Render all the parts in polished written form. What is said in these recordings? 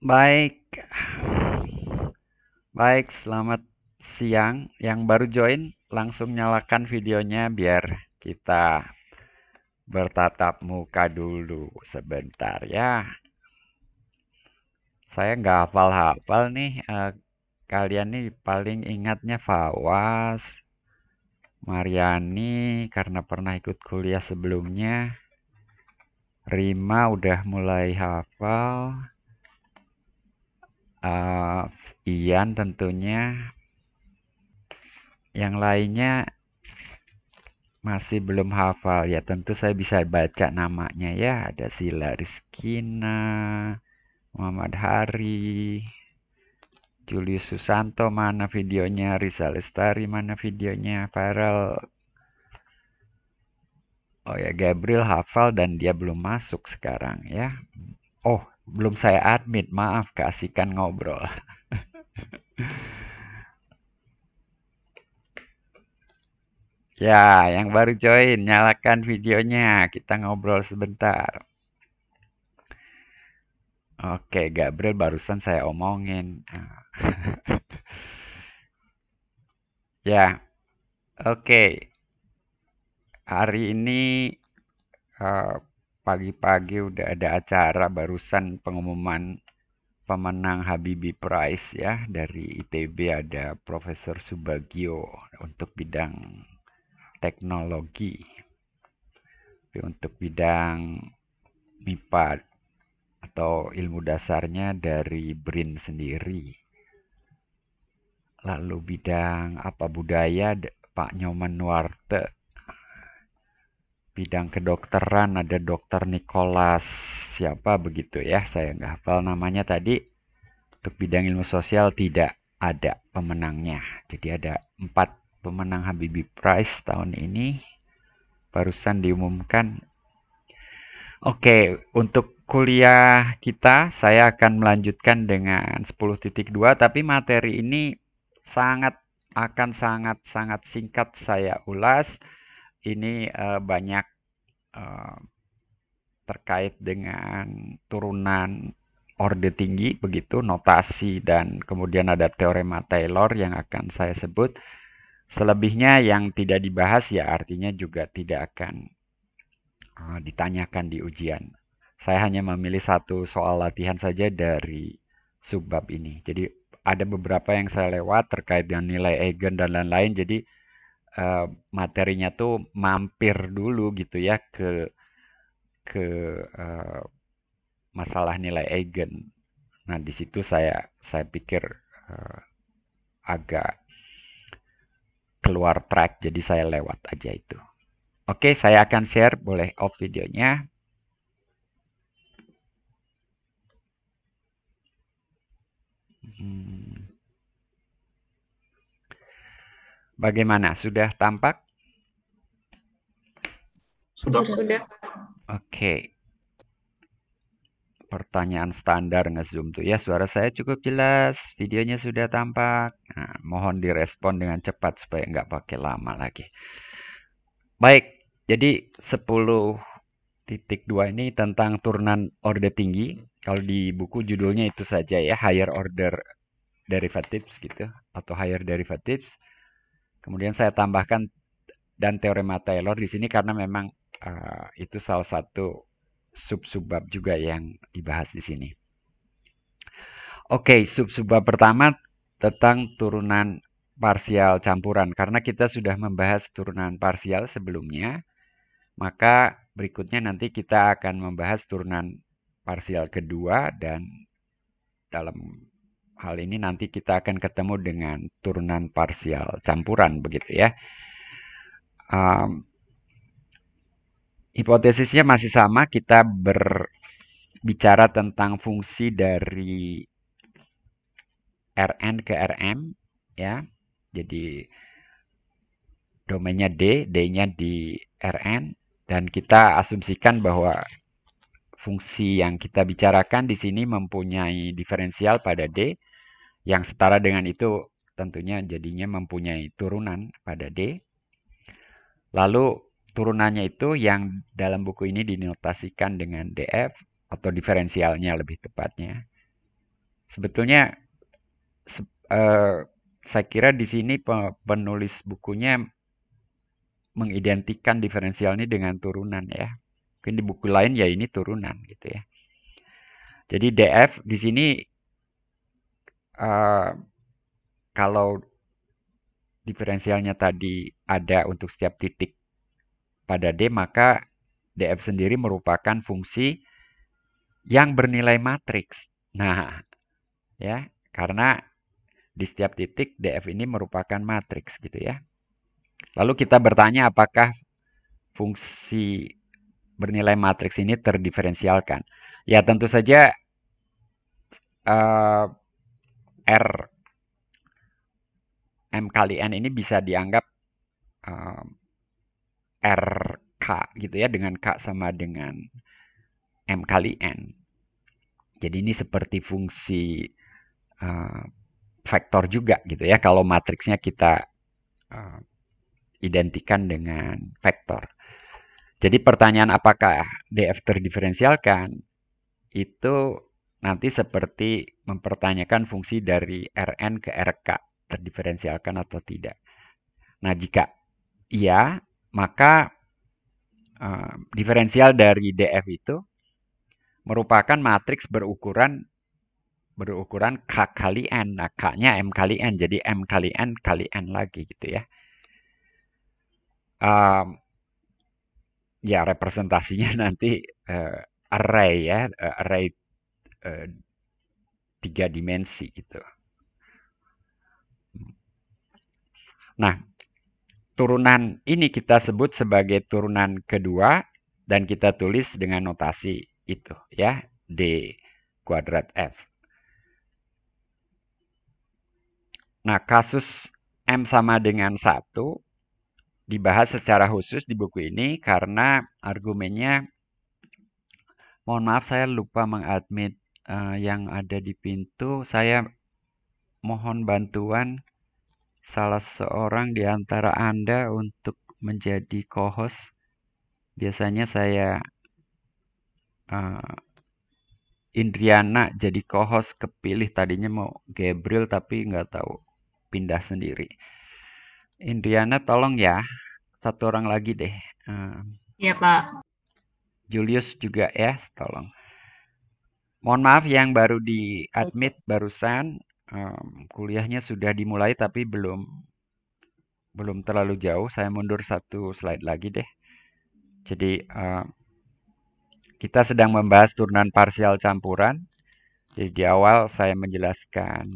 Baik, baik, selamat siang. Yang baru join, langsung nyalakan videonya biar kita bertatap muka dulu sebentar ya. Saya nggak hafal-hafal nih. Kalian nih paling ingatnya Fawas, Mariani karena pernah ikut kuliah sebelumnya. Rima udah mulai hafal. Eh, Ian tentunya. Yang lainnya masih belum hafal. Ya tentu saya bisa baca namanya ya. Ada Sila Rizkina, Muhammad Hari, Julius Susanto mana videonya, Rizal Lestari mana videonya, Farel. Oh ya, Gabriel hafal dan dia belum masuk sekarang ya. Oh, belum saya admit, maaf, keasikan ngobrol. Ya, yang baru join, nyalakan videonya, kita ngobrol sebentar. Oke, Gabriel barusan saya omongin. Ya, oke. Hari ini eh, pagi-pagi udah ada acara barusan pengumuman pemenang Habibie Prize ya dari ITB ada Profesor Subagio untuk bidang teknologi. Tapi untuk bidang MIPA atau ilmu dasarnya dari BRIN sendiri. Lalu bidang apa budaya Pak Nyoman Nuarte. Bidang kedokteran ada Dokter Nicholas siapa begitu ya, saya nggak hafal namanya tadi. Untuk bidang ilmu sosial tidak ada pemenangnya. Jadi ada 4 pemenang Habibie Prize tahun ini barusan diumumkan. Oke, untuk kuliah kita saya akan melanjutkan dengan 10.2 tapi materi ini sangat akan sangat singkat saya ulas. Ini banyak eh, terkait dengan turunan orde tinggi, begitu, notasi, dan kemudian ada teorema Taylor yang akan saya sebut. Selebihnya yang tidak dibahas ya artinya juga tidak akan ditanyakan di ujian. Saya hanya memilih satu soal latihan saja dari subbab ini. Jadi ada beberapa yang saya lewat terkait dengan nilai eigen dan lain-lain. Jadi materinya tuh mampir dulu gitu ya ke eh, masalah nilai eigen. Nah, di situ saya pikir eh, agak keluar track, jadi saya lewat aja itu. Oke, saya akan share, boleh off videonya. Hmm, Bagaimana? Sudah tampak? Sudah. Oke, pertanyaan standar nge-zoom tuh ya, suara saya cukup jelas, videonya sudah tampak. Nah, mohon direspon dengan cepat supaya nggak pakai lama lagi. Baik, jadi 10.2 ini tentang turunan orde tinggi. Kalau di buku judulnya itu saja ya, higher order derivatives gitu, atau higher derivatives. Kemudian saya tambahkan dan teorema Taylor di sini karena memang itu salah satu sub-subbab juga yang dibahas di sini. Oke, sub-subbab pertama tentang turunan parsial campuran. Karena kita sudah membahas turunan parsial sebelumnya, maka berikutnya nanti kita akan membahas turunan parsial kedua dan dalam hal ini nanti kita akan ketemu dengan turunan parsial campuran begitu ya. Um, Hipotesisnya masih sama, kita berbicara tentang fungsi dari Rn ke Rm ya. Jadi domainnya D, D-nya di Rn dan kita asumsikan bahwa fungsi yang kita bicarakan di sini mempunyai diferensial pada D yang setara dengan itu tentunya jadinya mempunyai turunan pada D. Lalu turunannya itu yang dalam buku ini dinotasikan dengan df atau diferensialnya lebih tepatnya. Sebetulnya saya kira di sini penulis bukunya mengidentikan diferensial ini dengan turunan ya. Mungkin di buku lain ya ini turunan gitu ya. Jadi DF di sini kalau diferensialnya tadi ada untuk setiap titik pada D, maka DF sendiri merupakan fungsi yang bernilai matriks. Nah, ya, karena di setiap titik DF ini merupakan matriks gitu ya. Lalu kita bertanya apakah fungsi bernilai matriks ini terdiferensialkan. Ya tentu saja R M kali N ini bisa dianggap RK gitu ya, dengan K sama dengan M kali N. Jadi ini seperti fungsi vektor juga gitu ya, kalau matriksnya kita identikan dengan vektor. Jadi pertanyaan apakah DF terdiferensialkan itu nanti seperti mempertanyakan fungsi dari Rn ke Rk terdiferensialkan atau tidak. Nah, jika iya, maka diferensial dari DF itu merupakan matriks berukuran K kali N. Nah, K-nya M kali N, jadi M kali N lagi gitu ya. Ya, representasinya nanti array ya, array 3 dimensi gitu. Nah, turunan ini kita sebut sebagai turunan kedua dan kita tulis dengan notasi itu ya, D kuadrat F. Nah, kasus M sama dengan 1 dibahas secara khusus di buku ini karena argumennya, mohon maaf saya lupa mengadmit yang ada di pintu, saya mohon bantuan salah seorang di antara Anda untuk menjadi co-host. Biasanya saya Indriana jadi co-host, kepilih tadinya mau Gabriel tapi nggak tahu pindah sendiri. Indriana tolong ya, satu orang lagi deh. Iya Pak. Julius juga ya, tolong. Mohon maaf yang baru di admit barusan, kuliahnya sudah dimulai tapi belum terlalu jauh. Saya mundur satu slide lagi deh. Jadi kita sedang membahas turunan parsial campuran. Jadi di awal saya menjelaskan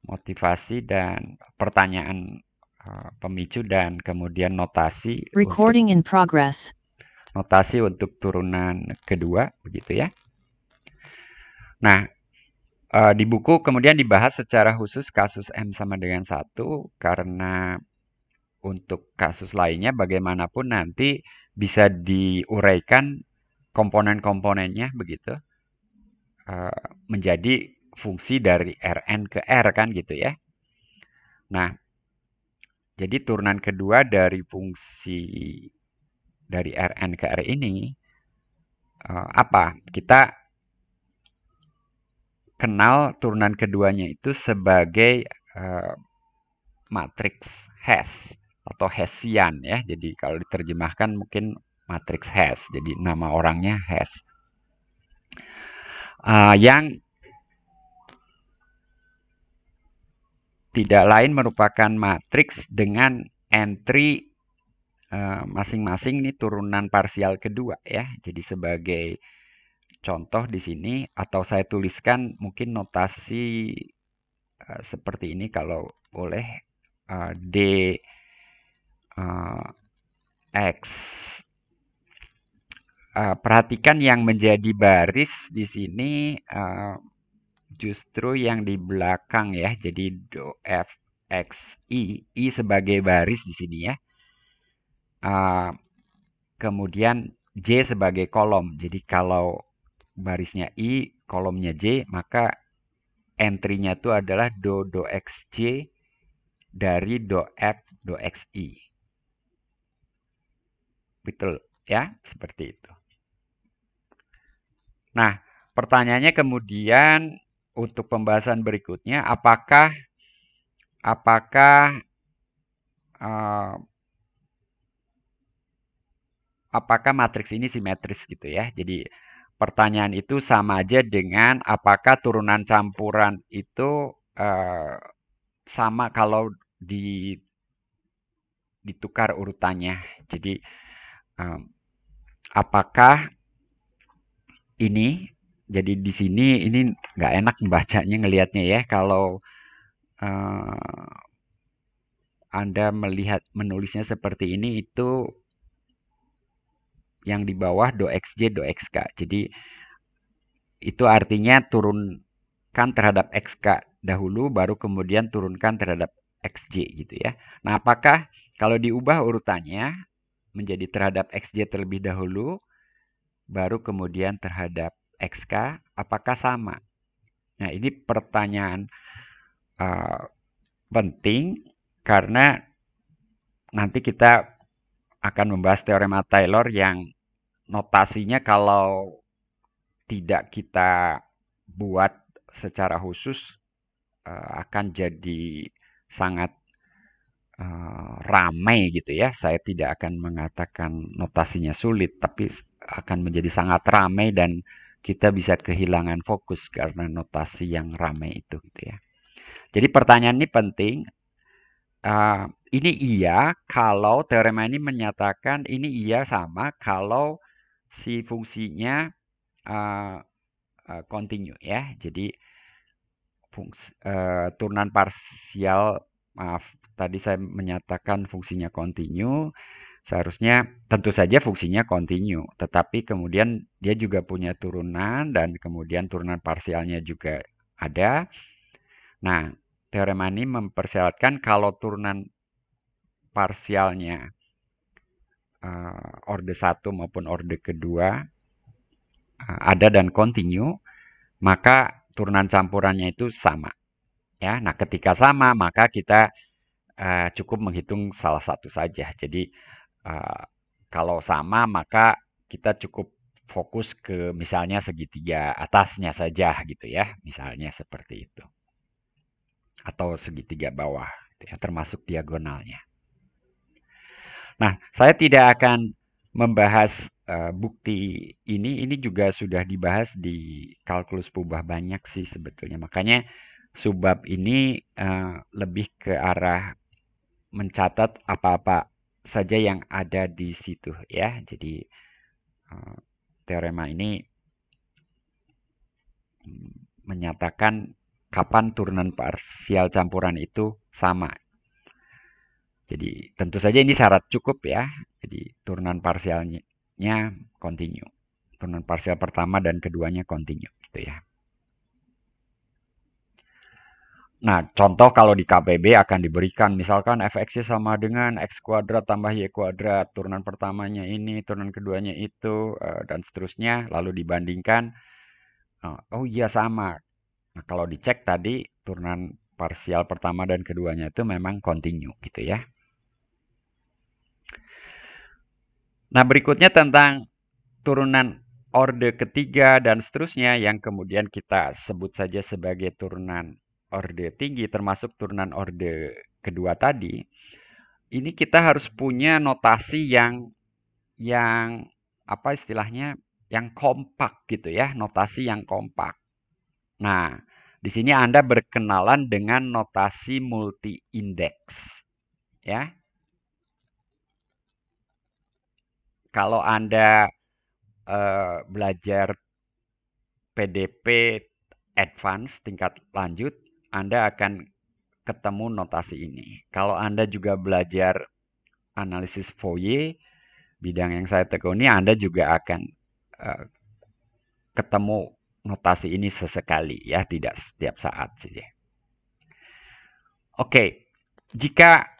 motivasi dan pertanyaan pemicu dan kemudian notasi. Recording in progress. Notasi untuk turunan kedua, begitu ya. Nah, di buku kemudian dibahas secara khusus kasus M sama dengan 1 karena untuk kasus lainnya bagaimanapun nanti bisa diuraikan komponen-komponennya begitu menjadi fungsi dari Rn ke R kan gitu ya. Nah, jadi turunan kedua dari fungsi dari Rn ke R ini apa? Kita kenal turunan keduanya itu sebagai matriks Hess atau Hessian ya. Jadi kalau diterjemahkan mungkin matriks Hess. Jadi nama orangnya Hess. Yang tidak lain merupakan matriks dengan entry masing-masing ini turunan parsial kedua ya. Jadi sebagai contoh di sini atau saya tuliskan mungkin notasi seperti ini kalau boleh, D X. Perhatikan yang menjadi baris di sini justru yang di belakang ya. Jadi do F X I sebagai baris di sini ya. Kemudian J sebagai kolom. Jadi kalau barisnya I, kolomnya J, maka entry-nya itu adalah do XJ dari do F do XI. Betul ya, seperti itu. Nah, pertanyaannya kemudian untuk pembahasan berikutnya, apakah eh, apakah matriks ini simetris gitu ya. Jadi pertanyaan itu sama aja dengan apakah turunan campuran itu sama kalau ditukar urutannya. Jadi apakah ini, jadi di sini ini nggak enak membacanya ngelihatnya ya. Kalau Anda menulisnya seperti ini, itu yang di bawah do xj do xk. Jadi itu artinya turunkan terhadap xk dahulu, baru kemudian turunkan terhadap xj gitu ya. Nah, apakah kalau diubah urutannya menjadi terhadap xj terlebih dahulu, baru kemudian terhadap xk, apakah sama? Nah, ini pertanyaan penting karena nanti kita akan membahas teorema Taylor yang notasinya kalau tidak kita buat secara khusus akan jadi sangat ramai gitu ya. Saya tidak akan mengatakan notasinya sulit, tapi akan menjadi sangat ramai dan kita bisa kehilangan fokus karena notasi yang ramai itu gitu ya. Jadi pertanyaan ini penting. Ini iya kalau teorema ini menyatakan ini iya sama kalau si fungsinya continue ya. Jadi turunan parsial, maaf, tadi saya menyatakan fungsinya continue, seharusnya tentu saja fungsinya continue, tetapi kemudian dia juga punya turunan dan kemudian turunan parsialnya juga ada. Nah, teorema ini mempersyaratkan kalau turunan parsialnya orde 1 maupun orde kedua ada dan continue, maka turunan campurannya itu sama. Ya, nah ketika sama maka kita cukup menghitung salah satu saja. Jadi kalau sama maka kita cukup fokus ke misalnya segitiga atasnya saja gitu ya, misalnya seperti itu. Atau segitiga bawah, ya, termasuk diagonalnya. Nah, saya tidak akan membahas bukti ini juga sudah dibahas di kalkulus pubah banyak sih sebetulnya. Makanya subbab ini lebih ke arah mencatat apa-apa saja yang ada di situ ya. Jadi teorema ini menyatakan kapan turunan parsial campuran itu sama. Jadi tentu saja ini syarat cukup ya. Jadi turunan parsialnya continue. Turunan parsial pertama dan keduanya continue gitu ya. Nah, contoh kalau di KPB akan diberikan misalkan fx sama dengan x kuadrat tambah y kuadrat. Turunan pertamanya ini, turunan keduanya itu, dan seterusnya. Lalu dibandingkan, oh iya sama. Nah, kalau dicek tadi turunan parsial pertama dan keduanya itu memang continue gitu ya. Nah, berikutnya tentang turunan orde ketiga dan seterusnya yang kemudian kita sebut saja sebagai turunan orde tinggi, termasuk turunan orde kedua tadi. Ini kita harus punya notasi yang apa istilahnya, yang kompak gitu ya, notasi yang kompak. Nah, di sini Anda berkenalan dengan notasi multi-indeks ya. Kalau Anda belajar PDP advance tingkat lanjut, Anda akan ketemu notasi ini. Kalau Anda juga belajar analisis Fourier, bidang yang saya tekuni, Anda juga akan ketemu notasi ini sesekali ya, tidak setiap saat sih. Oke, jika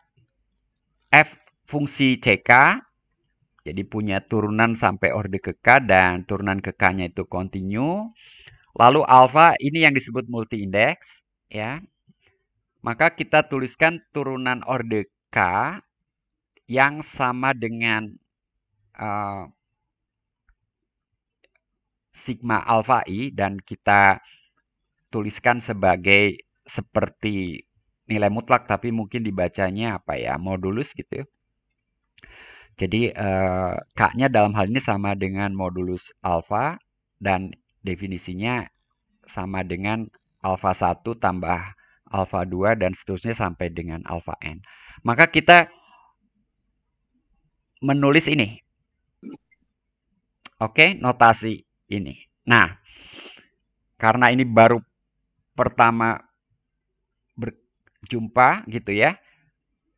f fungsi CK jadi punya turunan sampai orde ke K dan turunan ke K-nya itu continue. Lalu alfa ini yang disebut multi-indeks ya. Maka kita tuliskan turunan orde K yang sama dengan sigma alfa I dan kita tuliskan sebagai seperti nilai mutlak tapi mungkin dibacanya apa ya, modulus gitu ya. Jadi K-nya dalam hal ini sama dengan modulus alfa dan definisinya sama dengan alfa 1 tambah alfa 2 dan seterusnya sampai dengan alfa n. Maka kita menulis ini. Oke, notasi ini. Nah, karena ini baru pertama berjumpa gitu ya.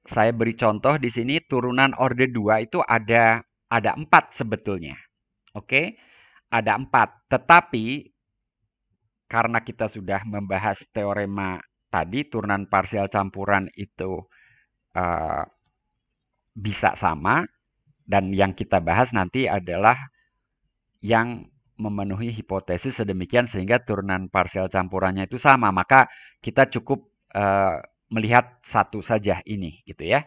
Saya beri contoh di sini turunan orde 2 itu ada 4 sebetulnya. Oke, ada 4. Tetapi karena kita sudah membahas teorema tadi, turunan parsial campuran itu bisa sama. Dan yang kita bahas nanti adalah yang memenuhi hipotesis sedemikian sehingga turunan parsial campurannya itu sama. Maka kita cukup melihat satu saja ini gitu ya.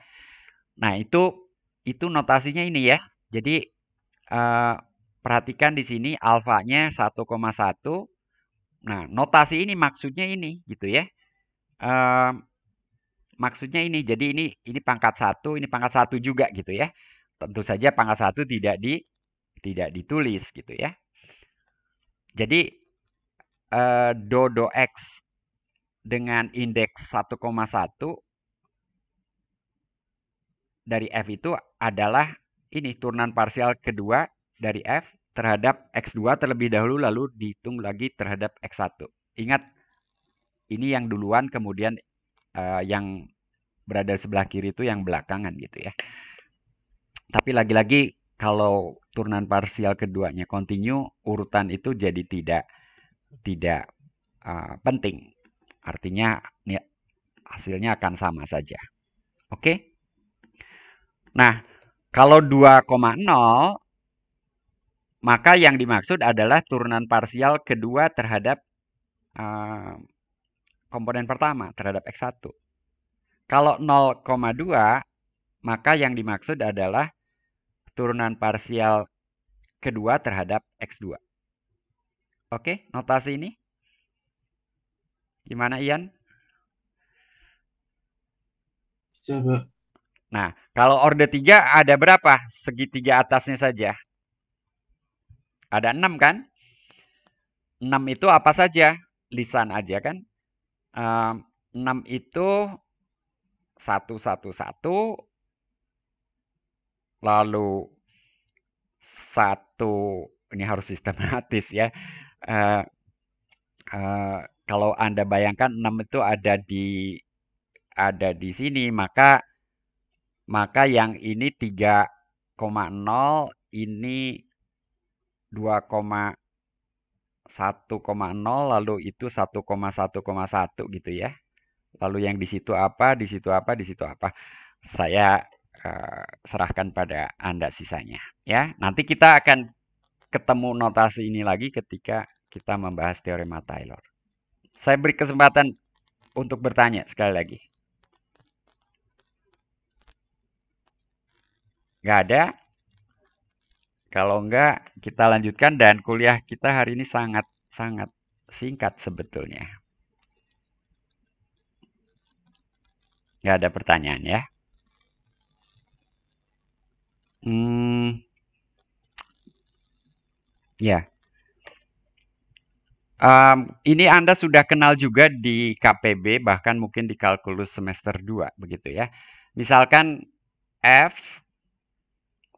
Nah, itu notasinya ini ya. Jadi perhatikan di sini alfanya 1,1. Nah, notasi ini maksudnya ini gitu ya. Maksudnya ini. Jadi ini pangkat 1, ini pangkat 1 juga gitu ya. Tentu saja pangkat 1 tidak ditulis gitu ya. Jadi do X dengan indeks 1,1 dari F itu adalah ini turunan parsial kedua dari F terhadap X2 terlebih dahulu lalu dihitung lagi terhadap X1. Ingat, ini yang duluan kemudian yang berada di sebelah kiri itu yang belakangan gitu ya. Tapi lagi-lagi kalau turunan parsial keduanya continue, urutan itu jadi tidak penting. Artinya hasilnya akan sama saja. Oke? Nah, kalau 2,0 maka yang dimaksud adalah turunan parsial kedua terhadap komponen pertama, terhadap X1. Kalau 0,2, maka yang dimaksud adalah turunan parsial kedua terhadap X2. Oke, notasi ini. Gimana, Ian? Bisa, Pak. Nah, kalau orde 3 ada berapa? Segitiga atasnya saja. Ada 6 kan? 6 itu apa saja? Lisan aja kan? 6 itu 111, lalu 1, ini harus sistematis ya. Kalau Anda bayangkan 6 itu ada di sini, maka yang ini 3,0, ini 2,1,0, lalu itu 1,1,1 gitu ya. Lalu yang di situ apa, di situ apa, di situ apa. Saya serahkan pada Anda sisanya ya. Nanti kita akan ketemu notasi ini lagi ketika kita membahas teorema Taylor. Saya beri kesempatan untuk bertanya sekali lagi. Nggak ada? Kalau enggak, kita lanjutkan dan kuliah kita hari ini sangat singkat sebetulnya. Nggak ada pertanyaan ya? Ya. Ini Anda sudah kenal juga di KPB, bahkan mungkin di kalkulus semester 2, begitu ya. Misalkan F,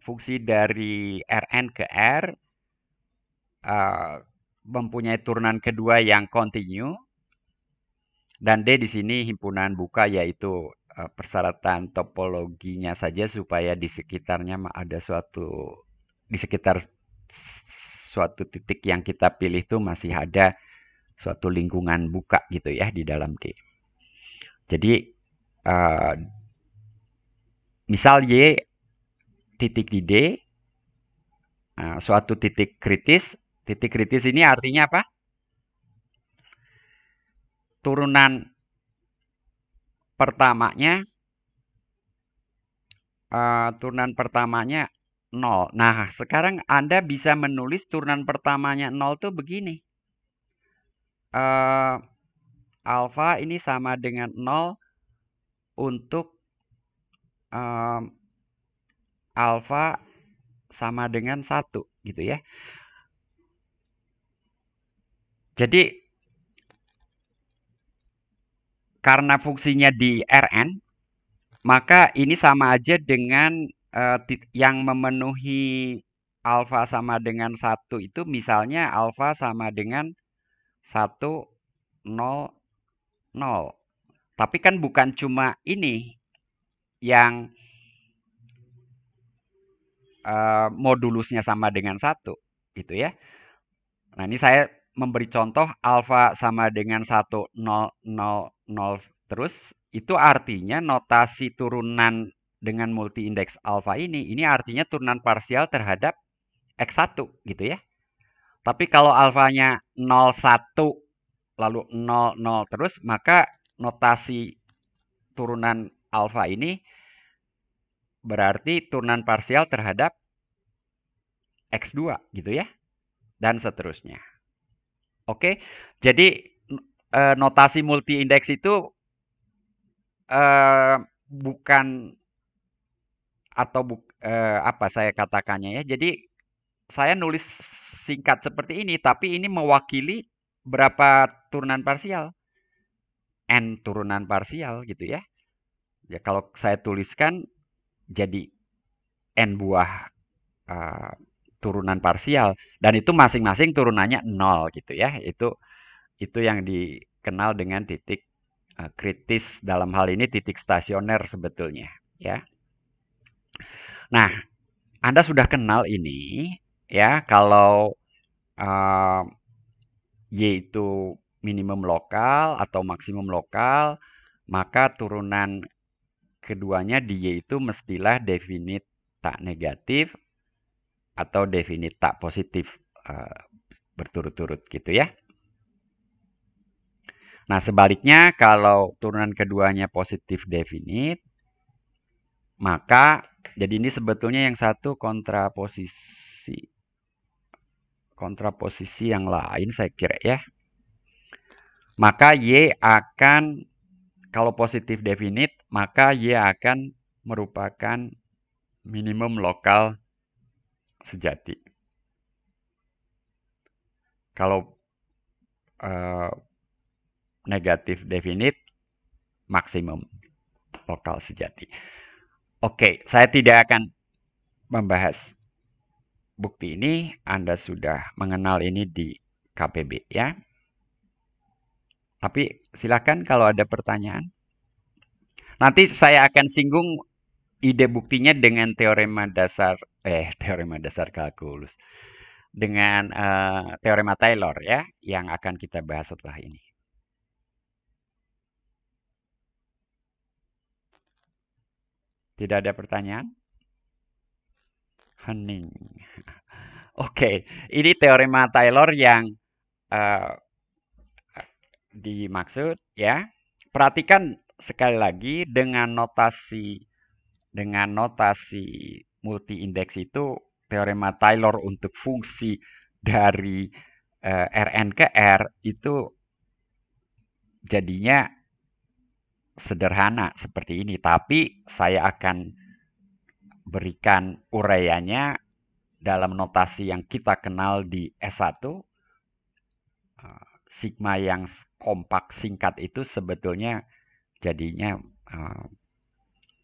fungsi dari Rn ke R, mempunyai turunan kedua yang kontinu, dan D di sini himpunan buka, yaitu persyaratan topologinya saja supaya di sekitarnya ada di sekitar suatu titik yang kita pilih itu masih ada suatu lingkungan buka gitu ya di dalam D. Jadi misal Y titik di D, suatu titik kritis. Titik kritis ini artinya apa? Turunan pertamanya 0. Nah, sekarang Anda bisa menulis turunan pertamanya 0 tuh begini. Alfa ini sama dengan 0 untuk alfa sama dengan 1 gitu ya. Jadi karena fungsinya di Rn, maka ini sama aja dengan yang memenuhi alfa sama dengan 1 itu misalnya alfa sama dengan 1, 0, 0. Tapi kan bukan cuma ini yang modulusnya sama dengan 1 gitu ya. Nah, ini saya memberi contoh alfa sama dengan 1, 0, 0, 0 terus. Itu artinya notasi turunan dengan multi indeks alfa ini artinya turunan parsial terhadap X1 gitu ya. Tapi kalau alfanya 0, 1, lalu 0, 0 terus, maka notasi turunan alfa ini berarti turunan parsial terhadap X2 gitu ya. Dan seterusnya. Oke, jadi notasi multi indeks itu bukan atau apa saya katakannya ya. Jadi saya nulis singkat seperti ini, tapi ini mewakili berapa turunan parsial? N turunan parsial gitu ya. Ya kalau saya tuliskan jadi N buah turunan parsial dan itu masing-masing turunannya 0 gitu ya. Itu yang dikenal dengan titik kritis, dalam hal ini titik stasioner sebetulnya ya. Nah, Anda sudah kenal ini ya, kalau Y itu minimum lokal atau maksimum lokal, maka turunan keduanya di Y itu mestilah definit tak negatif atau definit tak positif berturut-turut gitu ya. Nah, sebaliknya kalau turunan keduanya positif definit, maka jadi ini sebetulnya yang satu kontraposisi yang lain saya kira ya. Maka Y akan, kalau positif definit, maka Y akan merupakan minimum lokal sejati. Kalau negatif definit, maksimum lokal sejati. Oke, saya tidak akan membahas bukti ini. Anda sudah mengenal ini di KPB ya. Tapi silakan kalau ada pertanyaan. Nanti saya akan singgung ide buktinya dengan teorema dasar kalkulus. Dengan teorema Taylor ya, yang akan kita bahas setelah ini. Tidak ada pertanyaan? Hening. Oke, ini teorema Taylor yang dimaksud ya. Perhatikan sekali lagi dengan notasi multi indeks itu teorema Taylor untuk fungsi dari Rn ke R itu jadinya sederhana seperti ini, tapi saya akan berikan uraiannya dalam notasi yang kita kenal di S1. Sigma yang kompak singkat itu sebetulnya jadinya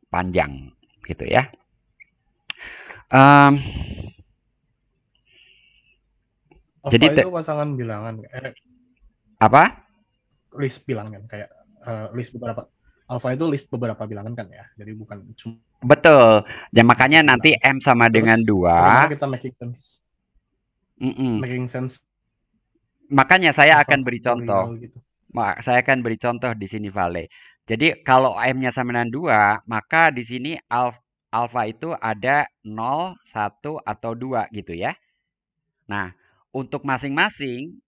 panjang gitu ya. Jadi itu pasangan bilangan apa? List bilangan kayak list beberapa. Alfa itu list beberapa bilangan kan ya. Jadi bukan cuma. Betul. Dan makanya nanti M sama dengan 2. Kita making sense. Making sense. Makanya saya akan beri contoh. Gitu. Saya akan beri contoh di sini Vale. Jadi kalau M-nya sama dengan 2, maka di sini alfa itu ada 0, 1, atau 2 gitu ya. Nah, untuk masing-masing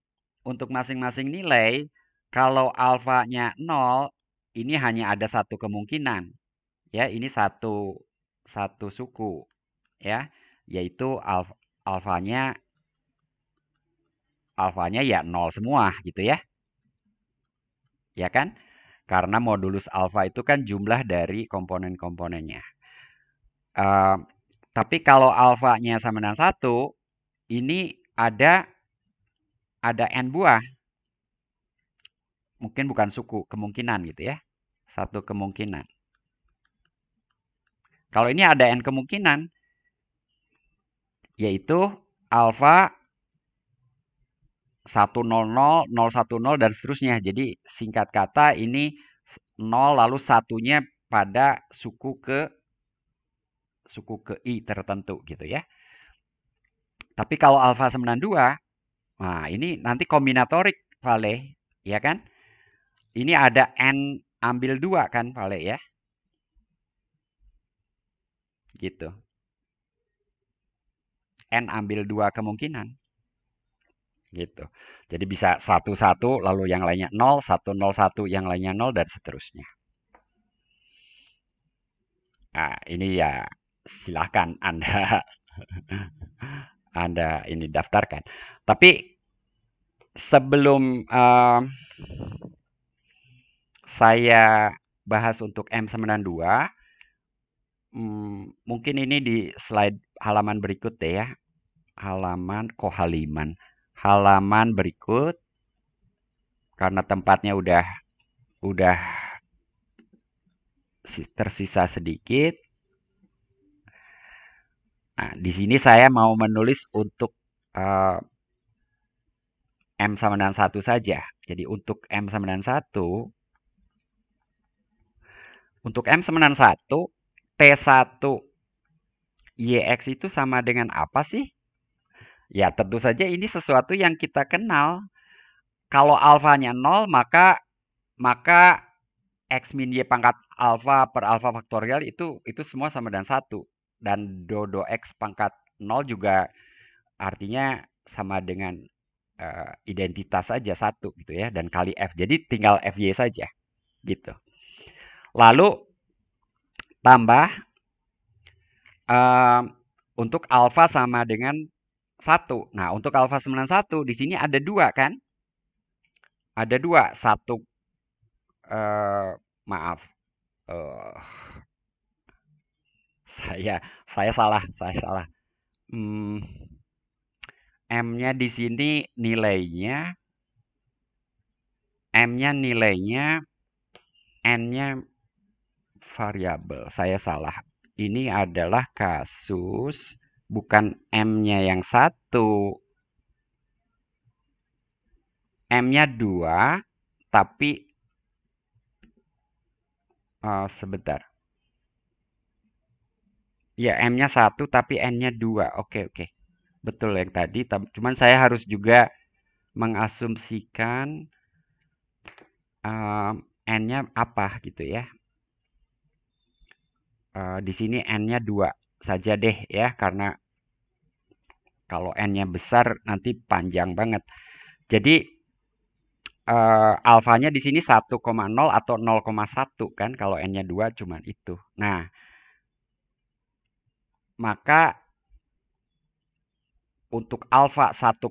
nilai, kalau alfanya 0, ini hanya ada satu kemungkinan. Ya, ini satu suku. Ya. yaitu alfanya ya 0 semua gitu ya. Ya kan? Karena modulus alfa itu kan jumlah dari komponen-komponennya. Tapi kalau alfanya sama dengan 1, ini ada n buah. Mungkin bukan suku, kemungkinan gitu ya. Satu kemungkinan. Kalau ini ada n kemungkinan, yaitu alfa 100, 010 dan seterusnya. Jadi singkat kata ini 0 lalu satunya pada suku ke I tertentu gitu ya. Tapi kalau alfa sama dengan 2, nah ini nanti kombinatorik Vale, ya kan? Ini ada n ambil 2 kan Vale ya. Gitu. N ambil 2 kemungkinan. Gitu. Jadi bisa 1, 1, lalu yang lainnya 0, 1, 0, 1, yang lainnya 0, dan seterusnya. Nah, ini ya silahkan Anda Anda ini daftarkan. Tapi sebelum saya bahas untuk M sama dengan 2, mungkin ini di slide halaman berikut deh ya. Halaman berikut, karena tempatnya udah tersisa sedikit. Nah, di sini saya mau menulis untuk M sama dengan 1 saja. Jadi untuk M sama dengan 1, untuk M sama dengan 1, T1 YX itu sama dengan apa sih? Ya, tentu saja ini sesuatu yang kita kenal. Kalau alfanya 0, maka X min Y pangkat alfa per alfa faktorial itu semua sama dengan 1. Dan do X pangkat 0 juga artinya sama dengan identitas saja 1 gitu ya. Dan kali F. Jadi tinggal FY saja. Gitu. Lalu tambah untuk alfa sama dengan 1. Nah, untuk alfa sama dengan 1 di sini ada 2 kan? Ada 2. 1 maaf. Saya salah. M-nya di sini nilainya N-nya variabel. Saya salah. Ini adalah kasus bukan M-nya yang 1. M-nya 2, tapi sebentar. Ya, M-nya 1 tapi N-nya 2. Oke. Betul yang tadi. Cuman saya harus juga mengasumsikan N-nya apa gitu ya. Di sini N-nya 2 saja deh ya. Karena kalau N-nya besar nanti panjang banget. Jadi alfanya di sini 1,0 atau 0,1 kan. Kalau N-nya 2 cuman itu. Nah, maka untuk alfa 1,0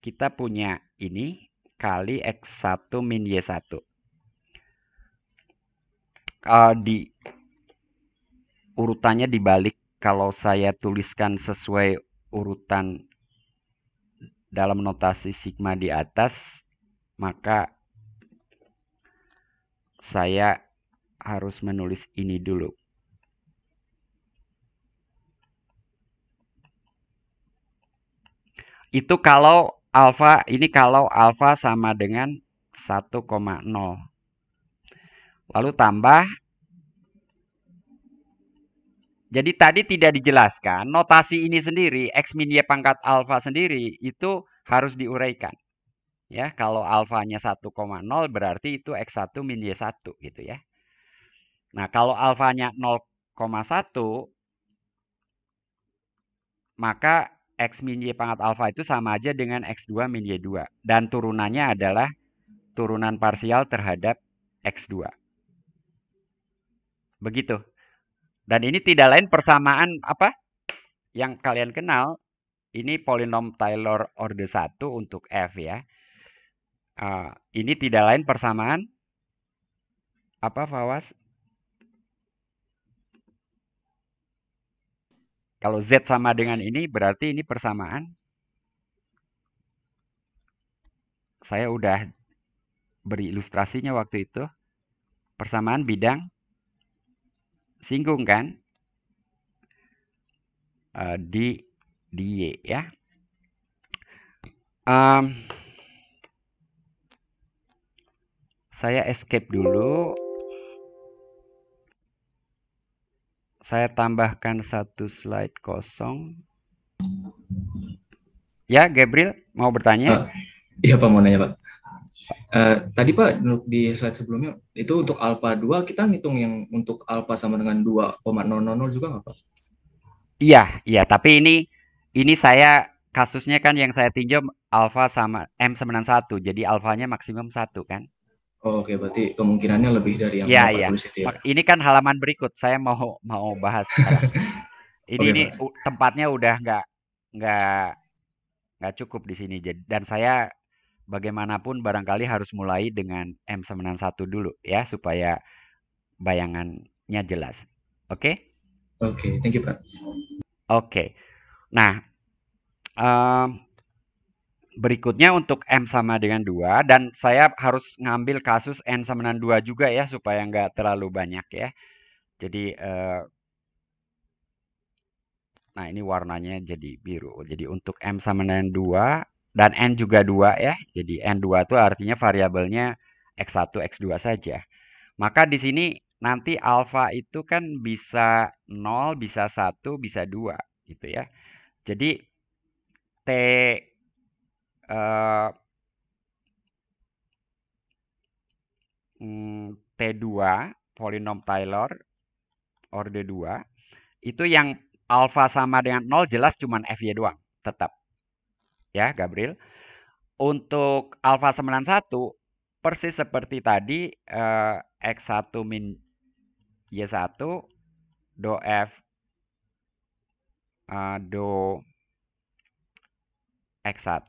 kita punya ini kali X1 min Y1. Di urutannya dibalik, kalau saya tuliskan sesuai urutan dalam notasi sigma di atas, maka saya harus menulis ini dulu. Itu kalau alfa, ini kalau alfa sama dengan 1,0. Lalu tambah. Jadi tadi tidak dijelaskan, notasi ini sendiri, X min Y pangkat alfa sendiri, itu harus diuraikan. Ya, kalau alfanya 1,0 berarti itu X1 min Y1 gitu ya. Nah, kalau alfanya 0,1, maka X min Y pangkat alfa itu sama aja dengan X2 min Y2. Dan turunannya adalah turunan parsial terhadap X2. Begitu. Dan ini tidak lain persamaan apa? yang kalian kenal, ini polinom Taylor orde 1 untuk F ya. Ini tidak lain persamaan apa, Fawas? Kalau Z sama dengan ini berarti ini persamaan. Saya udah beri ilustrasinya waktu itu. Persamaan bidang singgung kan? Di Y ya. Saya escape dulu. Saya tambahkan satu slide kosong. Ya, Gabriel mau bertanya? Iya Pak, mau nanya Pak. Tadi Pak, di slide sebelumnya, itu untuk alpha 2, kita ngitung yang untuk alpha sama dengan 2,000 juga nggak Pak? Iya, tapi ini saya kasusnya kan yang saya tinjau alfa sama M91, jadi alfanya maksimum 1 kan? Oh, oke, berarti kemungkinannya lebih dari yang Iya, Bapak iya. tulis itu ya. Ini kan halaman berikut, saya mau bahas sekarang. Ini Oke, Pak. tempatnya udah nggak cukup di sini, dan saya bagaimanapun barangkali harus mulai dengan M91 dulu ya supaya bayangannya jelas. Oke? Oke, thank you Pak. Oke. Nah, berikutnya untuk M sama dengan 2, dan saya harus ngambil kasus N sama dengan 2 juga ya, supaya nggak terlalu banyak ya. Jadi, nah ini warnanya jadi biru. Jadi untuk M sama dengan 2, dan N juga 2 ya. Jadi N2 itu artinya variabelnya X1, X2 saja. Maka di sini nanti alfa itu kan bisa 0, bisa 1, bisa 2 gitu ya. Jadi T T2 polinom Taylor orde 2 itu yang alfa sama dengan 0 jelas cuman FY doang tetap. Ya, Gabriel. Untuk alfa sama dengan 1 persis seperti tadi X1 min Y1 do F do X1.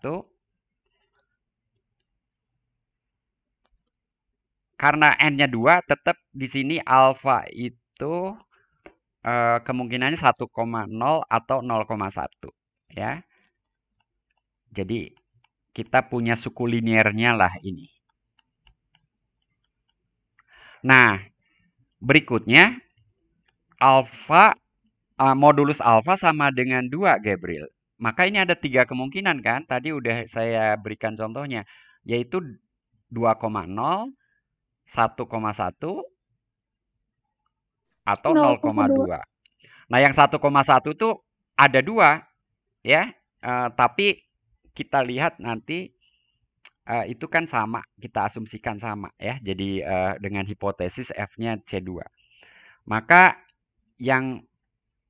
Karena N-nya 2, tetap di sini alfa itu kemungkinannya 1,0 atau 0,1 ya. Jadi kita punya suku liniernya lah ini. Nah, berikutnya alfa modulus alfa sama dengan 2, Gabriel. Maka ini ada 3 kemungkinan kan? Tadi udah saya berikan contohnya, yaitu 2,0, 1,1 atau 0,2. Nah, yang 1,1 tuh ada 2 ya. Tapi kita lihat nanti itu kan sama, kita asumsikan sama ya. Jadi dengan hipotesis F-nya C2. Maka yang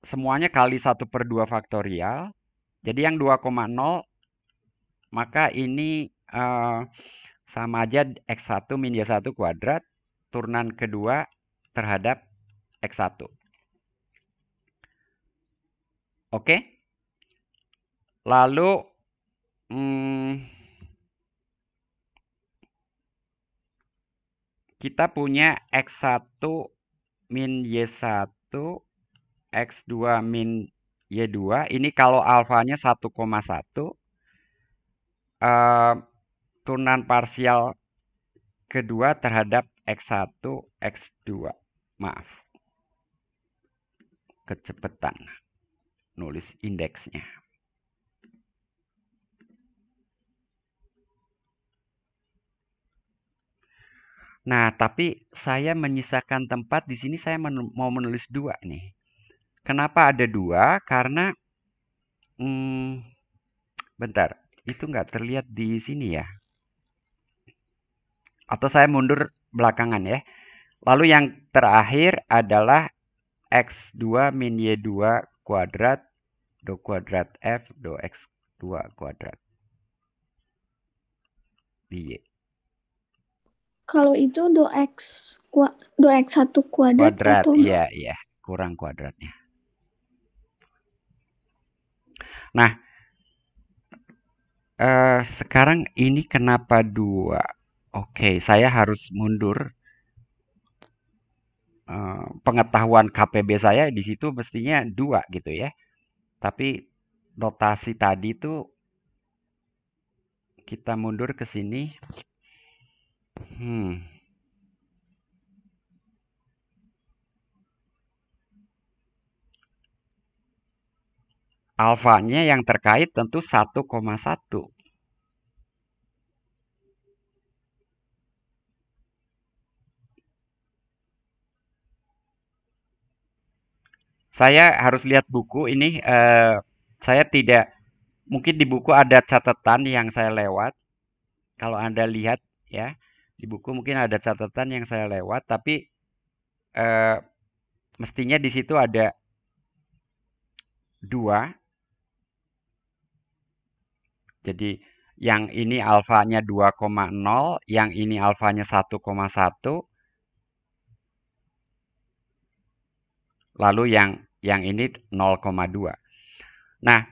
semuanya kali 1/2 faktorial. Jadi yang 2,0 maka ini sama aja X1 min Y1 kuadrat turunan kedua terhadap X1. Oke? Lalu kita punya X1 min Y1, X2 min Y2. Ini kalau alfanya 1,1, turunan parsial kedua terhadap X1, X2. Maaf. Kecepatan nulis indeksnya. Nah, tapi saya menyisakan tempat di sini, saya mau menulis 2 nih. Kenapa ada 2? Karena bentar, itu nggak terlihat di sini ya. Atau saya mundur belakangan ya. Lalu yang terakhir adalah X2 min Y2 kuadrat do kuadrat F do X2 kuadrat di Y. Kalau itu do X1 kuadrat atau iya, kurang kuadratnya. Nah, sekarang ini kenapa 2? Oke, saya harus mundur. Pengetahuan KPB saya di situ mestinya 2 gitu ya. Tapi notasi tadi tuh kita mundur ke sini. Alfanya yang terkait tentu 1,1. Saya harus lihat buku ini. Saya tidak, mungkin di buku ada catatan yang saya lewat. Kalau Anda lihat ya, di buku mungkin ada catatan yang saya lewat, tapi mestinya di situ ada 2. Jadi yang ini alfanya 2,0, yang ini alfanya 1,1. Lalu yang ini 0,2. Nah,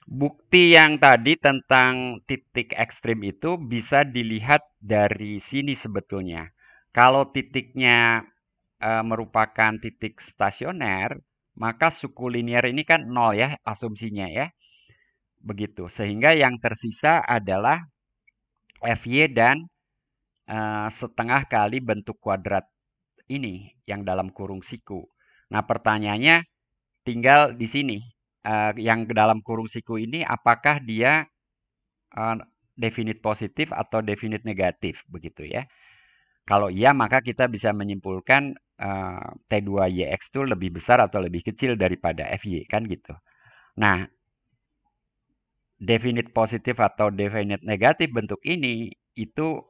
bukti yang tadi tentang titik ekstrim itu bisa dilihat dari sini sebetulnya. Kalau titiknya merupakan titik stasioner, maka suku linear ini kan 0 ya asumsinya ya. Begitu. Sehingga yang tersisa adalah Fy dan setengah kali bentuk kuadrat ini yang dalam kurung siku. Nah, pertanyaannya tinggal di sini. Yang dalam kurung siku ini apakah dia definite positif atau definite negatif begitu ya. Kalau iya maka kita bisa menyimpulkan T2YX itu lebih besar atau lebih kecil daripada Fy kan gitu. Nah, definite positif atau definite negatif bentuk ini itu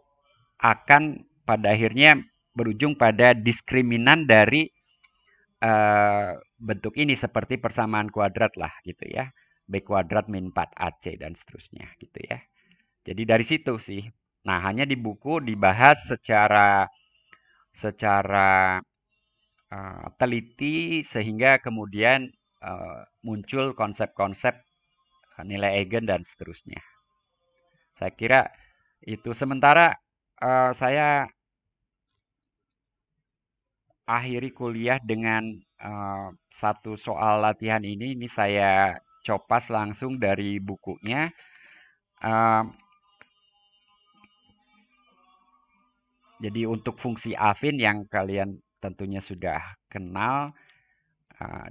akan pada akhirnya berujung pada diskriminan dari bentuk ini seperti persamaan kuadrat lah gitu ya. B kuadrat min 4AC dan seterusnya gitu ya. Jadi dari situ sih. Nah, hanya di buku dibahas secara teliti sehingga kemudian muncul konsep-konsep nilai eigen dan seterusnya. Saya kira itu. Sementara saya akhiri kuliah dengan satu soal latihan ini. Ini saya copas langsung dari bukunya. Jadi untuk fungsi affin yang kalian tentunya sudah kenal,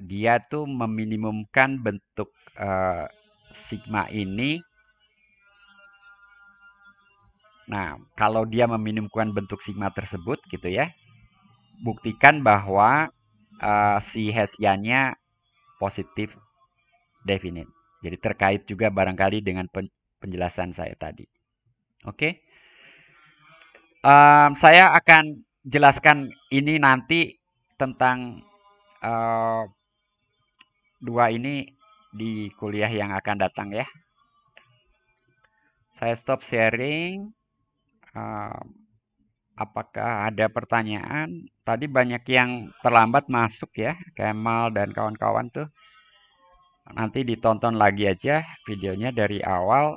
dia tuh meminimumkan bentuk sigma ini. Nah, kalau dia meminimumkan bentuk sigma tersebut gitu ya, buktikan bahwa si Hessiannya positif definite. Jadi terkait juga barangkali dengan penjelasan saya tadi. Oke. Saya akan jelaskan ini nanti tentang 2 ini di kuliah yang akan datang ya. Saya stop sharing. Apakah ada pertanyaan? Tadi banyak yang terlambat masuk ya, Kemal dan kawan-kawan tuh. Nanti ditonton lagi aja videonya dari awal.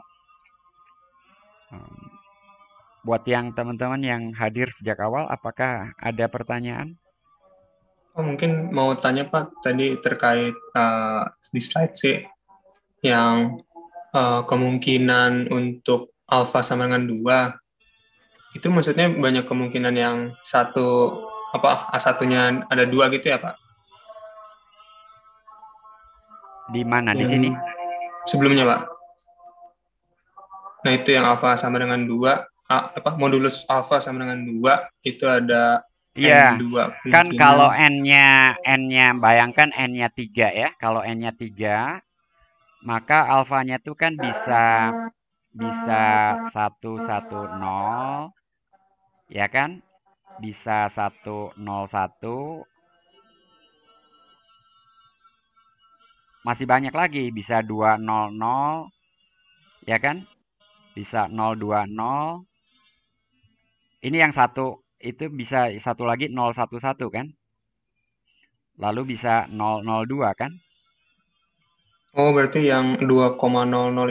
Buat yang teman-teman yang hadir sejak awal, apakah ada pertanyaan? Mungkin mau tanya Pak, tadi terkait di slide C yang kemungkinan untuk alfa sama dengan 2. Itu maksudnya banyak kemungkinan yang A1-nya ada 2 gitu ya, Pak? Di mana? Di sini? Sebelumnya, Pak. Nah, itu yang alfa sama dengan 2, modulus alfa sama dengan 2, itu ada Iya, N2 kan kemungkinan. kalau N-nya bayangkan N-nya 3 ya. Kalau N-nya 3, maka alfanya itu kan bisa 110, ya kan? Bisa 101. Masih banyak lagi, bisa 200, ya kan? Bisa 020. Ini yang satu itu bisa satu lagi 011 kan? Lalu bisa 002 kan? Oh, berarti yang 2,00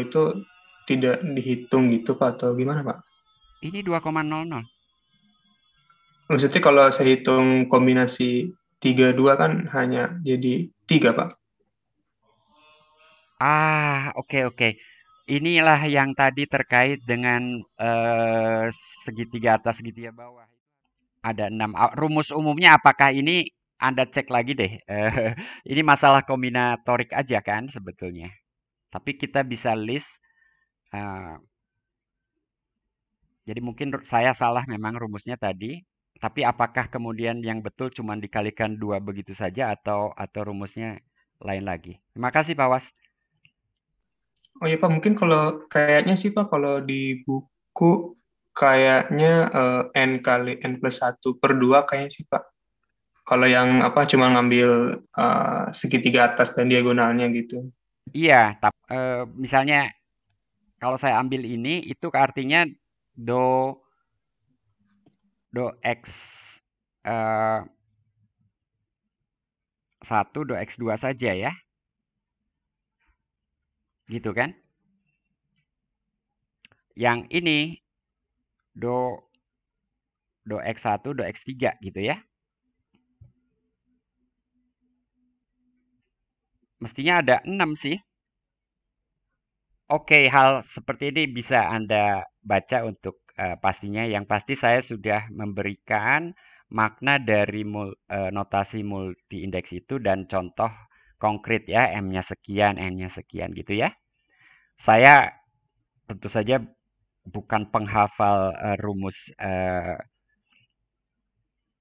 itu tidak dihitung gitu, Pak, atau gimana, Pak? Ini 2,00. Maksudnya kalau saya hitung kombinasi 32 kan hanya jadi 3, Pak. Oke, oke. Inilah yang tadi terkait dengan segitiga atas, segitiga bawah. Ada 6. Rumus umumnya apakah ini Anda cek lagi deh. Ini masalah kombinatorik aja kan sebetulnya. Tapi kita bisa list. eh, jadi mungkin saya salah memang rumusnya tadi. Tapi apakah kemudian yang betul cuma dikalikan 2 begitu saja atau rumusnya lain lagi? Terima kasih Pak Was. Oh iya Pak, mungkin kalau kayaknya sih Pak, kalau di buku kayaknya N kali N plus 1/2 kayaknya sih Pak. Kalau yang apa cuma ngambil segitiga atas dan diagonalnya gitu. Iya, misalnya kalau saya ambil ini itu artinya do x 1 do x 2 saja ya. Gitu kan? Yang ini do x 1 do x 3 gitu ya. Mestinya ada 6 sih. Oke, hal seperti ini bisa Anda baca untuk pastinya. Yang pasti saya sudah memberikan makna dari notasi multi-indeks itu dan contoh konkret ya, M-nya sekian, N-nya sekian gitu ya. Saya tentu saja bukan penghafal rumus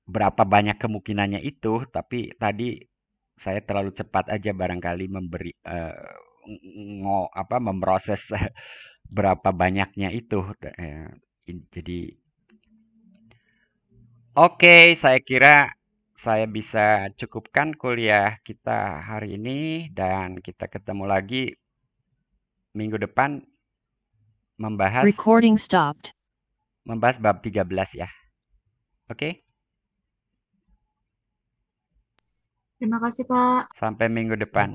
berapa banyak kemungkinannya itu, tapi tadi saya terlalu cepat aja barangkali memberi memproses berapa banyaknya itu. Jadi oke, saya kira saya bisa cukupkan kuliah kita hari ini dan kita ketemu lagi minggu depan membahas Recording stopped. bab 13 ya. Oke? Terima kasih, Pak. Sampai minggu depan.